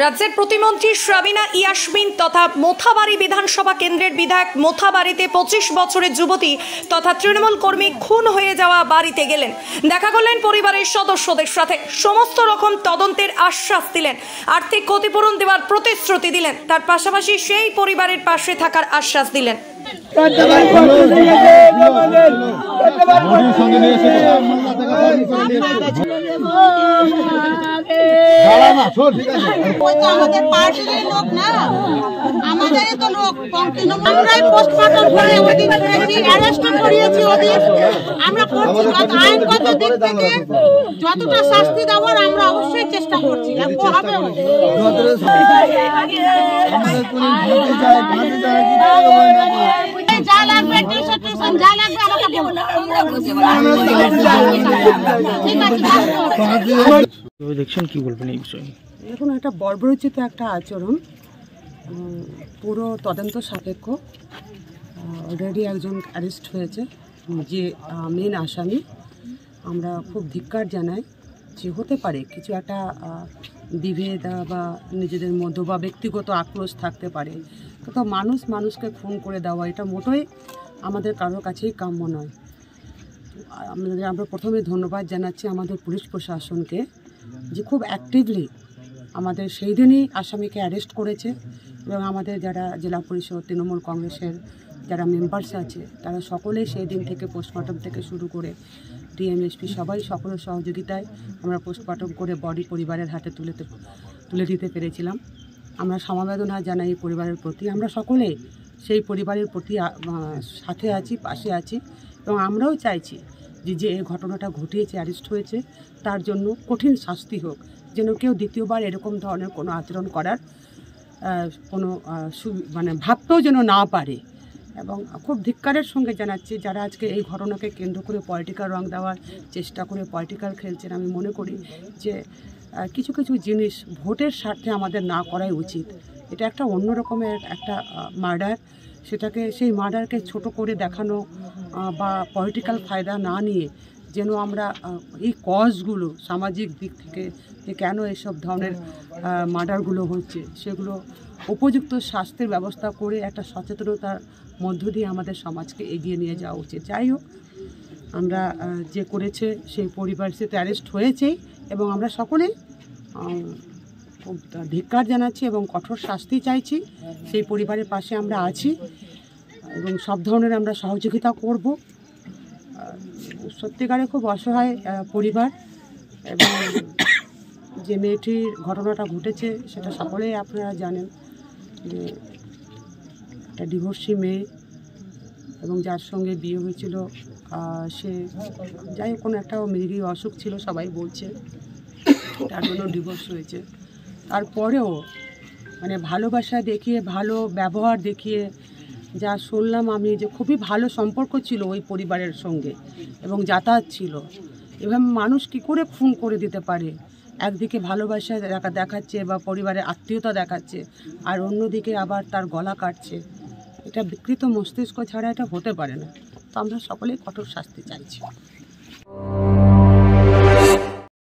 রাজ্যের প্রতিমন্ত্রী সাবিনা ইয়াসমিন তথা মোথাবাড়ি বিধানসভা কেন্দ্রের বিধায়ক মোথাবাড়িতে 25 বছরের যুবতী তথা তৃণমূল কর্মী খুন হয়ে যাওয়া বাড়িতে গেলেন। দেখা করলেন পরিবারের সদস্যদের সাথে, সমস্ত রকম তদন্তের আশ্বাস দিলেন, আর্থিক ক্ষতিপূরণ দেওয়ার প্রতিশ্রুতি দিলেন, তার পাশাপাশি সেই পরিবারের পাশে থাকার আশ্বাস দিলেন। আমাদের পার্টির লোক না, আমাদের তো লোক আমরাই পোস্টমর্টম করে ওদিন করেছি, অ্যারেস্ট করিয়েছি ওদিন। আমরা করছি আইনগত দিক থেকে যতটা শাস্তি দেওয়ার আমরা অবশ্যই চেষ্টা করছি। যা লাগবে টিউশন যা লাগবে আমাকে দেখছেন, কি বলবেন এই বিষয়ে? এখন একটা বর্বরোচিত একটা আচরণ, পুরো তদন্ত সাপেক্ষ। অলরেডি একজন অ্যারেস্ট হয়েছে, যে মেন আসামি। আমরা খুব ধিক্কার জানাই যে হতে পারে কিছু একটা বিভেদ বা নিজেদের মধ্যে বা ব্যক্তিগত আক্রোশ থাকতে পারে, তো মানুষ মানুষকে খুন করে দেওয়া এটা মোটেই আমাদের কারোর কাছেই কাম্য নয়। আমরা প্রথমে ধন্যবাদ জানাচ্ছি আমাদের পুলিশ প্রশাসনকে, যে খুব অ্যাক্টিভলি আমাদের সেই দিনই আসামিকে অ্যারেস্ট করেছে, এবং আমাদের যারা জেলা পরিষদ তৃণমূল কংগ্রেসের যারা মেম্বার্স আছে তারা সকলেই সেই দিন থেকে পোস্টমর্টম থেকে শুরু করে ডিএমএসপি সবাই সকলের সহযোগিতায় আমরা পোস্টমর্টম করে বডি পরিবারের হাতে তুলে দিতে পেরেছিলাম। আমরা সমবেদনা জানাই এই পরিবারের প্রতি। আমরা সকলেই সেই পরিবারের প্রতি সাথে আছি, পাশে আছি, এবং আমরাও চাইছি যে এই ঘটনাটা ঘটিয়েছে, অ্যারেস্ট হয়েছে, তার জন্য কঠিন শাস্তি হোক, যেন কেউ দ্বিতীয়বার এরকম ধরনের কোনো আচরণ করার কোনো ভাবতেও যেন না পারে। এবং খুব ধিক্কারের সঙ্গে জানাচ্ছি যারা আজকে এই ঘটনাকে কেন্দ্র করে পলিটিক্যাল রং দেওয়ার চেষ্টা করে পলিটিক্যাল খেলছেন। আমি মনে করি যে কিছু কিছু জিনিস ভোটের স্বার্থে আমাদের না করাই উচিত। এটা একটা অন্য রকমের একটা মার্ডার, সেটাকে সেই মার্ডারকে ছোট করে দেখানো বা পলিটিক্যাল ফায়দা না নিয়ে যেন আমরা এই কজগুলো সামাজিক দিক থেকে যে কেন এসব ধরনের মার্ডারগুলো হচ্ছে সেগুলো উপযুক্ত শাস্তির ব্যবস্থা করে একটা সচেতনতার মধ্য দিয়ে আমাদের সমাজকে এগিয়ে নিয়ে যাওয়া উচিত। যাই হোক, আমরা যে করেছে সেই পরিবার সে অ্যারেস্ট হয়েছেই, এবং আমরা সকলেই খুব ধিক্কার জানাচ্ছি এবং কঠোর শাস্তি চাইছি। সেই পরিবারের পাশে আমরা আছি এবং সব ধরনের আমরা সহযোগিতা করব। সত্যিকারে খুব অসহায় পরিবার, এবং যে মেয়েটির ঘটনাটা ঘটেছে সেটা সকলেই আপনারা জানেন, যে একটা ডিভোর্সি মেয়ে, এবং যার সঙ্গে বিয়ে হয়েছিল সে যাই হোক কোনো একটা মৃগী অসুখ ছিল সবাই বলছে, তার জন্য ডিভোর্স হয়েছে। তারপরেও ভালোবাসা দেখিয়ে, ভালো ব্যবহার দেখিয়ে, যা শুনলাম আমি, যে খুবই ভালো সম্পর্ক ছিল ওই পরিবারের সঙ্গে এবং যাতায়াত ছিল। এভাবে মানুষ কি করে খুন করে দিতে পারে? একদিকে ভালোবাসা দেখাচ্ছে বা পরিবারের আত্মীয়তা দেখাচ্ছে, আর অন্যদিকে আবার তার গলা কাটছে। এটা বিকৃত মস্তিষ্ক ছাড়া এটা হতে পারে না। তো আমরা সকলেই কঠোর শাস্তি চাইছি।